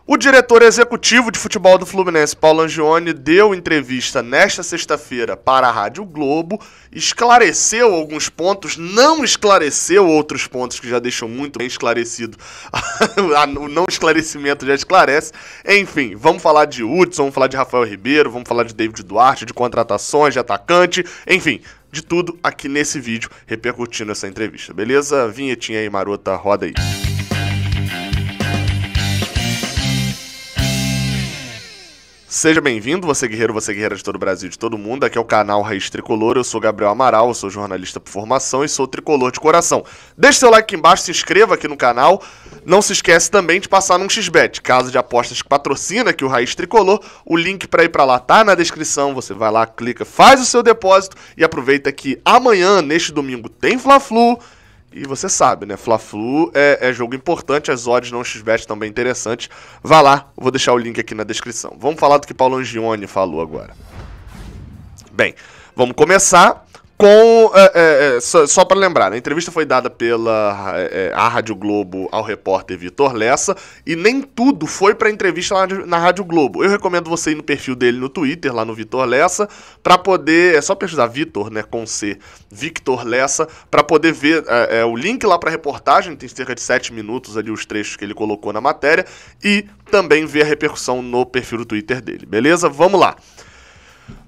O diretor executivo de futebol do Fluminense, Paulo Angione, deu entrevista nesta sexta-feira para a Rádio Globo, esclareceu alguns pontos, não esclareceu outros pontos que já deixam muito bem esclarecido. O não esclarecimento já esclarece. Enfim, vamos falar de Hudson, vamos falar de Rafael Ribeiro, vamos falar de David Duarte, de contratações, de atacante, enfim, de tudo aqui nesse vídeo, repercutindo essa entrevista, beleza? Vinhetinha aí, marota, roda aí. Seja bem-vindo, você guerreiro, você guerreira de todo o Brasil, de todo mundo. Aqui é o canal Raiz Tricolor, eu sou Gabriel Amaral, eu sou jornalista por formação e sou tricolor de coração. Deixe seu like aqui embaixo, se inscreva aqui no canal. Não se esquece também de passar num XBet, casa de apostas que patrocina aqui o Raiz Tricolor. O link para ir para lá tá na descrição, você vai lá, clica, faz o seu depósito e aproveita que amanhã, neste domingo, tem Fla-Flu. E você sabe, né? Fla-Flu é jogo importante, as odds no XBet também interessantes. Vá lá, eu vou deixar o link aqui na descrição. Vamos falar do que Paulo Angione falou agora. Bem, vamos começar com... só para lembrar, a entrevista foi dada pela a Rádio Globo ao repórter Vitor Lessa e nem tudo foi para entrevista lá na Rádio Globo. Eu recomendo você ir no perfil dele no Twitter, lá no Vitor Lessa, para poder... É só pesquisar Vitor, né, com C, Victor Lessa, para poder ver o link lá para a reportagem, tem cerca de 7 minutos ali os trechos que ele colocou na matéria, e também ver a repercussão no perfil do Twitter dele, beleza? Vamos lá.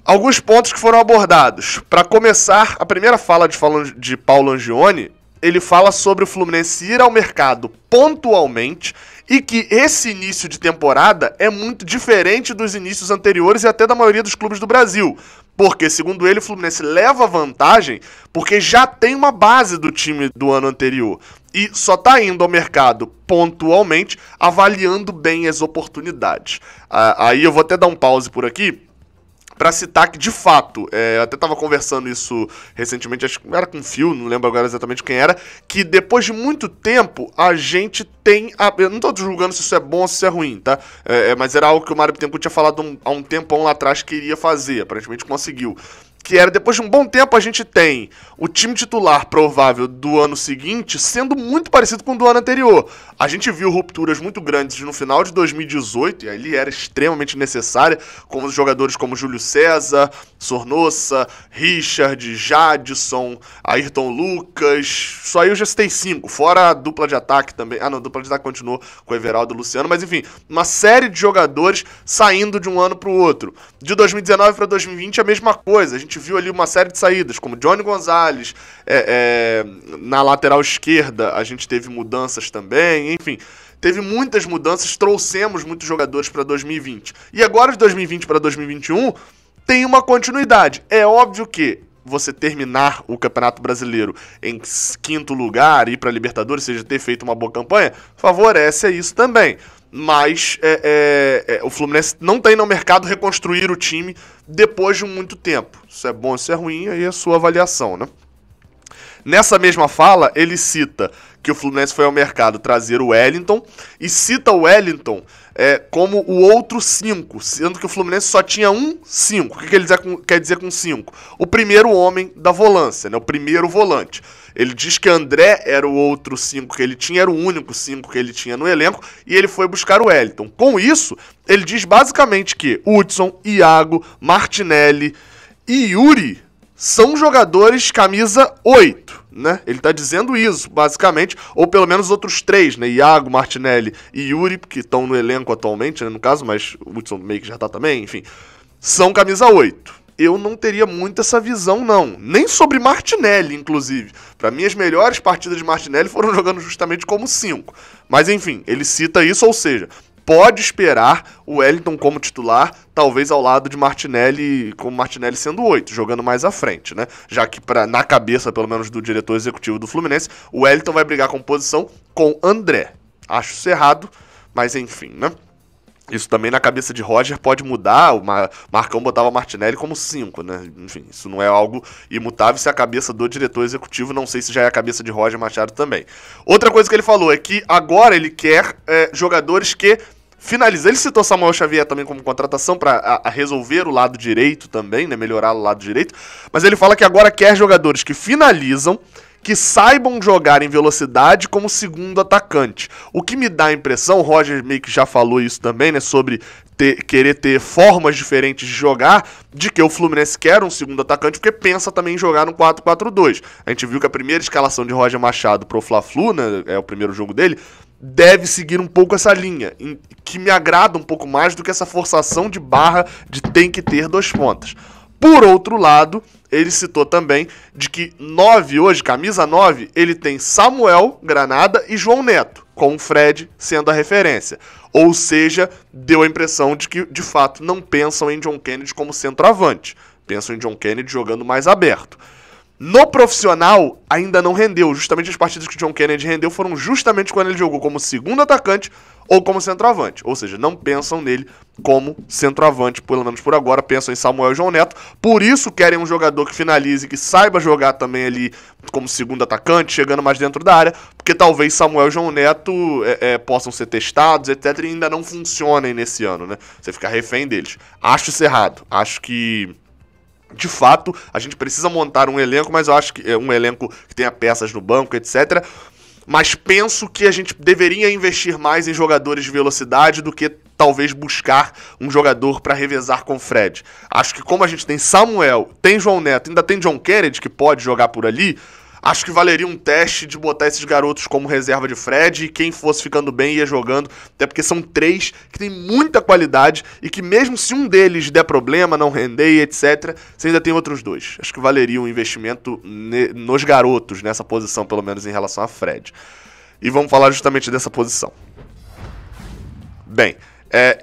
Alguns pontos que foram abordados. Para começar, a primeira fala de Paulo Angione, ele fala sobre o Fluminense ir ao mercado pontualmente e que esse início de temporada é muito diferente dos inícios anteriores e até da maioria dos clubes do Brasil. Porque, segundo ele, o Fluminense leva vantagem porque já tem uma base do time do ano anterior. E só está indo ao mercado pontualmente, avaliando bem as oportunidades. Aí eu vou até dar um pause por aqui, para citar que, de fato, eu até estava conversando isso recentemente, acho que era com o Fio, não lembro agora exatamente quem era, que depois de muito tempo a gente tem... eu não estou julgando se isso é bom ou se isso é ruim, tá? Mas era algo que o Mário Bittencourt tinha falado há um tempão lá atrás que iria fazer, aparentemente conseguiu. Que era, depois de um bom tempo, a gente tem o time titular provável do ano seguinte sendo muito parecido com o do ano anterior. A gente viu rupturas muito grandes no final de 2018, e ali era extremamente necessária, com os jogadores como Júlio César, Sornosa, Richard, Jadson, Ayrton Lucas, só aí eu já citei 5, fora a dupla de ataque também. Ah não, a dupla de ataque continuou com o Everaldo e o Luciano, mas enfim, uma série de jogadores saindo de um ano para o outro. De 2019 para 2020 a mesma coisa, a gente viu ali uma série de saídas, como Johnny Gonzalez, na lateral esquerda a gente teve mudanças também, enfim, teve muitas mudanças, trouxemos muitos jogadores para 2020. E agora de 2020 para 2021 tem uma continuidade. É óbvio que você terminar o Campeonato Brasileiro em 5º lugar, ir para a Libertadores, seja, ter feito uma boa campanha, favorece isso também. Mas o Fluminense não tem no mercado reconstruir o time depois de muito tempo. Isso é bom, isso é ruim, aí é a sua avaliação, né? Nessa mesma fala, ele cita que o Fluminense foi ao mercado trazer o Wellington e cita o Wellington como o outro 5, sendo que o Fluminense só tinha um 5. O que ele quer dizer com 5? O primeiro homem da volância, né? O primeiro volante. Ele diz que André era o outro 5 que ele tinha, era o único 5 que ele tinha no elenco, e ele foi buscar o Wellington. Com isso, ele diz basicamente que Hudson, Iago, Martinelli e Yuri são jogadores camisa 8, né? Ele tá dizendo isso, basicamente, ou pelo menos outros 3, né? Iago, Martinelli e Yuri, que estão no elenco atualmente, né, no caso, mas o Hudson meio que já tá também, enfim, são camisa 8. Eu não teria muito essa visão, não. Nem sobre Martinelli, inclusive. Para mim, as melhores partidas de Martinelli foram jogando justamente como 5. Mas, enfim, ele cita isso, ou seja, pode esperar o Wellington como titular, talvez ao lado de Martinelli, como Martinelli sendo 8, jogando mais à frente, né? Já que na cabeça, pelo menos, do diretor executivo do Fluminense, o Wellington vai brigar com posição com André. Acho isso errado, mas enfim, né? Isso também na cabeça de Roger pode mudar, o Marcão botava Martinelli como 5, né? Enfim, isso não é algo imutável, se é a cabeça do diretor executivo, não sei se já é a cabeça de Roger Machado também. Outra coisa que ele falou é que agora ele quer jogadores que finalizam. Ele citou Samuel Xavier também como contratação para resolver o lado direito também, né? Melhorar o lado direito, mas ele fala que agora quer jogadores que finalizam, que saibam jogar em velocidade como segundo atacante. O que me dá a impressão, o Roger meio que já falou isso também, né, sobre querer ter formas diferentes de jogar, de que o Fluminense quer um segundo atacante, porque pensa também em jogar no 4-4-2. A gente viu que a primeira escalação de Roger Machado pro Fla-Flu, né, é o primeiro jogo dele, deve seguir um pouco essa linha, que me agrada um pouco mais do que essa forçação de barra de tem que ter 2 pontas. Por outro lado, ele citou também de que 9 hoje, camisa 9, ele tem Samuel, Granada e João Neto, com o Fred sendo a referência. Ou seja, deu a impressão de que, de fato, não pensam em John Kennedy como centroavante. Pensam em John Kennedy jogando mais aberto. No profissional, ainda não rendeu. Justamente as partidas que o John Kennedy rendeu foram justamente quando ele jogou como segundo atacante ou como centroavante. Ou seja, não pensam nele como centroavante, pelo menos por agora. Pensam em Samuel e João Neto. Por isso querem um jogador que finalize, que saiba jogar também ali como segundo atacante, chegando mais dentro da área. Porque talvez Samuel e João Neto possam ser testados, etc. E ainda não funcionem nesse ano, né? Você fica refém deles. Acho isso errado. Acho que, de fato, a gente precisa montar um elenco, mas eu acho que é um elenco que tenha peças no banco, etc. Mas penso que a gente deveria investir mais em jogadores de velocidade do que talvez buscar um jogador para revezar com o Fred. Acho que como a gente tem Samuel, tem João Neto, ainda tem John Kennedy que pode jogar por ali, acho que valeria um teste de botar esses garotos como reserva de Fred e quem fosse ficando bem ia jogando, até porque são 3 que tem muita qualidade e que mesmo se um deles der problema, não render, etc., você ainda tem outros 2. Acho que valeria um investimento nos garotos, nessa posição, pelo menos em relação a Fred. E vamos falar justamente dessa posição. Bem,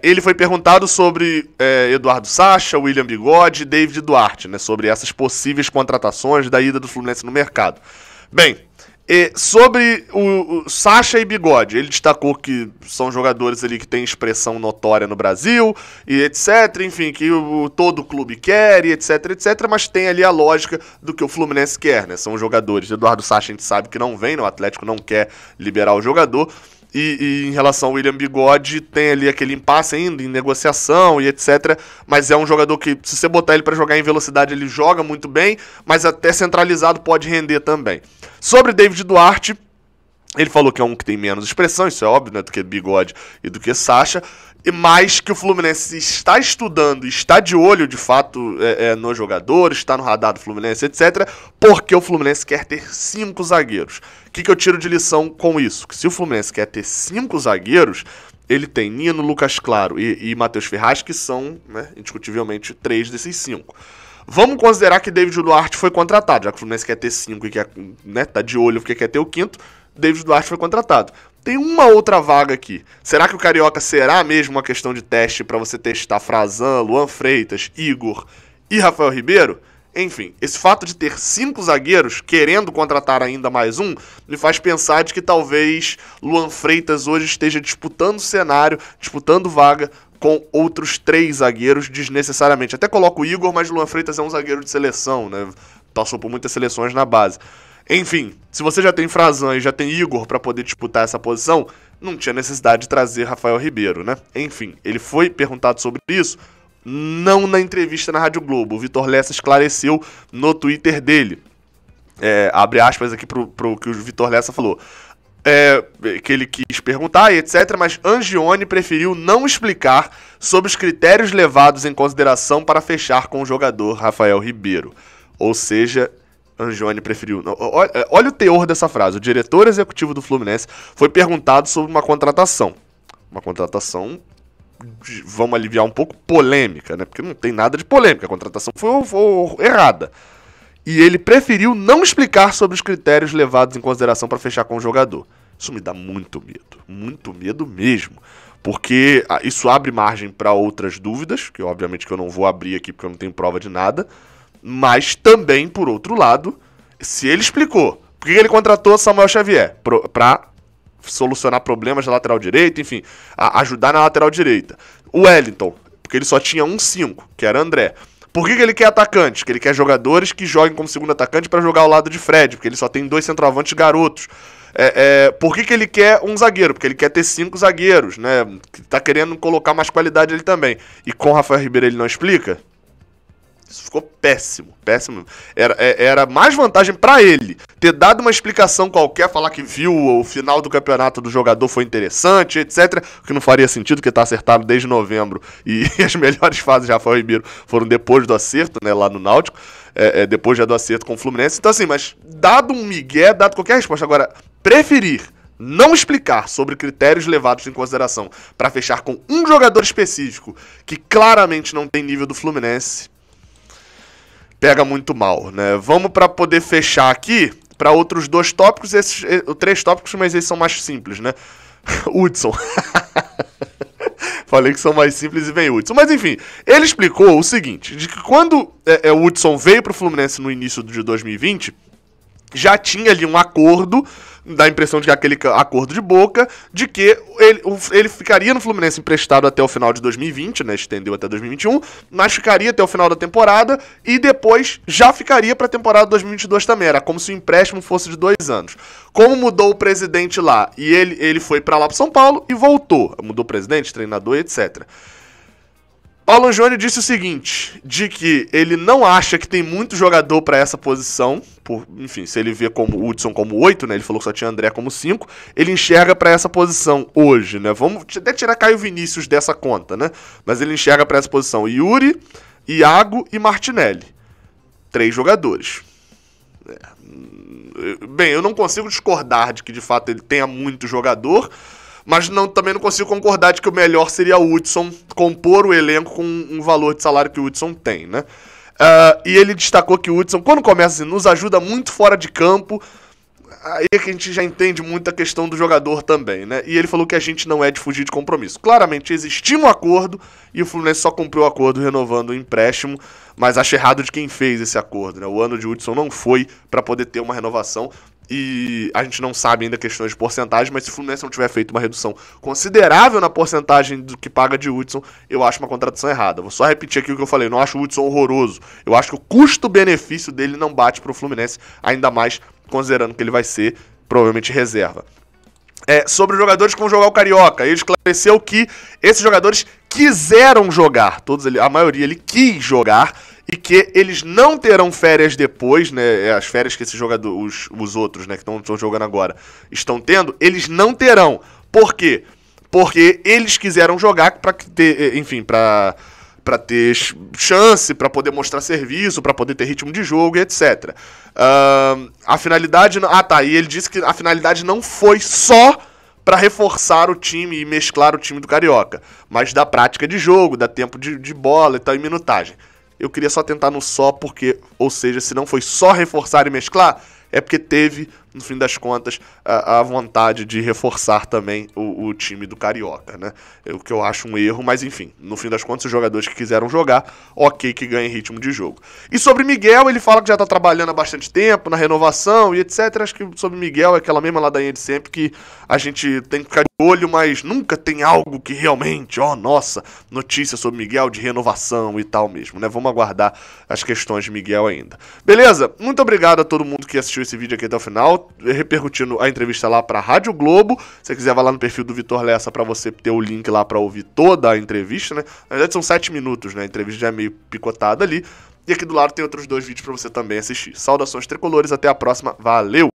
ele foi perguntado sobre Eduardo Sacha, William Bigode e David Duarte, né, sobre essas possíveis contratações da ida do Fluminense no mercado. Bem, sobre o Sacha e Bigode, ele destacou que são jogadores ali que têm expressão notória no Brasil, e etc, enfim, que todo clube quer, e etc, etc, mas tem ali a lógica do que o Fluminense quer, né, são jogadores. Eduardo Sacha a gente sabe que não vem, né, o Atlético não quer liberar o jogador. E em relação ao William Bigode, tem ali aquele impasse ainda em negociação e etc. Mas é um jogador que, se você botar ele para jogar em velocidade, ele joga muito bem, mas até centralizado pode render também. Sobre David Duarte, ele falou que é um que tem menos expressão, isso é óbvio, né, do que Bigode e do que Sacha, e mais que o Fluminense está estudando, está de olho de fato no jogador, está no radar do Fluminense, etc., porque o Fluminense quer ter 5 zagueiros. O que eu tiro de lição com isso? Que se o Fluminense quer ter 5 zagueiros, ele tem Nino, Lucas Claro e Matheus Ferraz, que são, né, indiscutivelmente 3 desses 5. Vamos considerar que David Duarte foi contratado, já que o Fluminense quer ter 5 e quer, né, tá de olho porque quer ter o 5º, David Duarte foi contratado. Tem uma outra vaga aqui. Será que o Carioca será mesmo uma questão de teste para você testar Frazan, Luan Freitas, Igor e Rafael Ribeiro? Enfim, esse fato de ter 5 zagueiros, querendo contratar ainda mais um, me faz pensar de que talvez Luan Freitas hoje esteja disputando cenário, disputando vaga com outros 3 zagueiros desnecessariamente. Até coloco o Igor, mas Luan Freitas é um zagueiro de seleção, né? Passou por muitas seleções na base. Enfim, se você já tem Frazan e já tem Igor para poder disputar essa posição, não tinha necessidade de trazer Rafael Ribeiro, né? Enfim, ele foi perguntado sobre isso, não na entrevista na Rádio Globo. O Vitor Lessa esclareceu no Twitter dele. Abre aspas aqui pro que o Vitor Lessa falou. Que ele quis perguntar e etc, mas Angione preferiu não explicar sobre os critérios levados em consideração para fechar com o jogador Rafael Ribeiro. Ou seja, Angione preferiu... Olha o teor dessa frase. O diretor executivo do Fluminense foi perguntado sobre uma contratação. Uma contratação, vamos aliviar um pouco, polêmica, né? Porque não tem nada de polêmica. A contratação foi errada. E ele preferiu não explicar sobre os critérios levados em consideração para fechar com o jogador. Isso me dá muito medo mesmo. Porque isso abre margem para outras dúvidas, que obviamente que eu não vou abrir aqui porque eu não tenho prova de nada. Mas também, por outro lado, se ele explicou por que ele contratou Samuel Xavier para solucionar problemas na lateral direita, enfim, ajudar na lateral direita. O Wellington, porque ele só tinha um 5, que era André. Por que ele quer atacantes? Porque ele quer jogadores que joguem como segundo atacante para jogar ao lado de Fred, porque ele só tem 2 centroavantes garotos. Por que ele quer um zagueiro? Porque ele quer ter 5 zagueiros, né? Tá querendo colocar mais qualidade ali também. E com o Rafael Ribeiro ele não explica? Isso ficou péssimo, péssimo. Era mais vantagem pra ele ter dado uma explicação qualquer, falar que viu o final do campeonato do jogador foi interessante, etc. O que não faria sentido, porque tá acertado desde novembro e as melhores fases de Rafael Ribeiro foram depois do acerto, né, lá no Náutico, depois já do acerto com o Fluminense. Então assim, mas dado um migué, dado qualquer resposta, agora, preferir não explicar sobre critérios levados em consideração pra fechar com um jogador específico que claramente não tem nível do Fluminense, pega muito mal, né? Vamos para poder fechar aqui para outros 2 tópicos, 3 tópicos, mas esses são mais simples, né? Hudson. Falei que são mais simples e vem Hudson. Mas enfim, ele explicou o seguinte, de que quando o Hudson veio pro Fluminense no início de 2020, já tinha ali um acordo, dá a impressão de que aquele acordo de boca, de que ele ficaria no Fluminense emprestado até o final de 2020, né, estendeu até 2021, mas ficaria até o final da temporada e depois já ficaria para a temporada 2022 também, era como se o empréstimo fosse de 2 anos. Como mudou o presidente lá e ele foi para lá para São Paulo e voltou, mudou o presidente, treinador, etc. Paulo Angione disse o seguinte, de que ele não acha que tem muito jogador para essa posição, enfim, se ele vê como o Hudson como 8, né, ele falou que só tinha André como 5, ele enxerga para essa posição hoje, né, vamos até tirar Caio Vinícius dessa conta, né, mas ele enxerga para essa posição Yuri, Iago e Martinelli, 3 jogadores. Bem, eu não consigo discordar de que de fato ele tenha muito jogador, mas também não consigo concordar de que o melhor seria o Hudson compor o elenco com um valor de salário que o Hudson tem, né? E ele destacou que o Hudson, quando começa assim, nos ajuda muito fora de campo, aí é que a gente já entende muito a questão do jogador também, né? E ele falou que a gente não é de fugir de compromisso. Claramente existia um acordo e o Fluminense só cumpriu o acordo renovando o empréstimo, mas acho errado de quem fez esse acordo, né? O ano de Hudson não foi para poder ter uma renovação. E a gente não sabe ainda questões de porcentagem, mas se o Fluminense não tiver feito uma redução considerável na porcentagem do que paga de Hudson, eu acho uma contratação errada. Vou só repetir aqui o que eu falei, não acho o Hudson horroroso. Eu acho que o custo-benefício dele não bate pro Fluminense, ainda mais considerando que ele vai ser provavelmente reserva. Sobre os jogadores que vão jogar o Carioca, ele esclareceu que esses jogadores quiseram jogar, a maioria ele quis jogar, e que eles não terão férias depois, né, as férias que esses jogadores, os outros, né, que estão jogando agora, estão tendo, eles não terão. Por quê? Porque eles quiseram jogar para ter, enfim, para ter chance, para poder mostrar serviço, para poder ter ritmo de jogo e etc. A finalidade... e ele disse que a finalidade não foi só para reforçar o time e mesclar o time do Carioca, mas da prática de jogo, da tempo de bola e tal, e minutagem. Eu queria só tentar no só porque, ou seja, se não foi só reforçar e mesclar, é porque teve, no fim das contas, a vontade de reforçar também o time do Carioca, né? O que eu acho um erro, mas enfim, no fim das contas, os jogadores que quiseram jogar, ok que ganhem ritmo de jogo. E sobre Miguel, ele fala que já tá trabalhando há bastante tempo, na renovação e etc. Acho que sobre Miguel é aquela mesma ladainha de sempre que a gente tem que ficar de olho, mas nunca tem algo que realmente, nossa, notícia sobre Miguel de renovação e tal mesmo, né? Vamos aguardar as questões de Miguel ainda. Beleza? Muito obrigado a todo mundo que assistiu esse vídeo aqui até o final, repercutindo a entrevista lá pra Rádio Globo. Se você quiser, vai lá no perfil do Vitor Lessa pra você ter o link lá pra ouvir toda a entrevista, né? Na verdade são 7 minutos, né? A entrevista já é meio picotada ali. E aqui do lado tem outros 2 vídeos pra você também assistir. Saudações tricolores, até a próxima, valeu!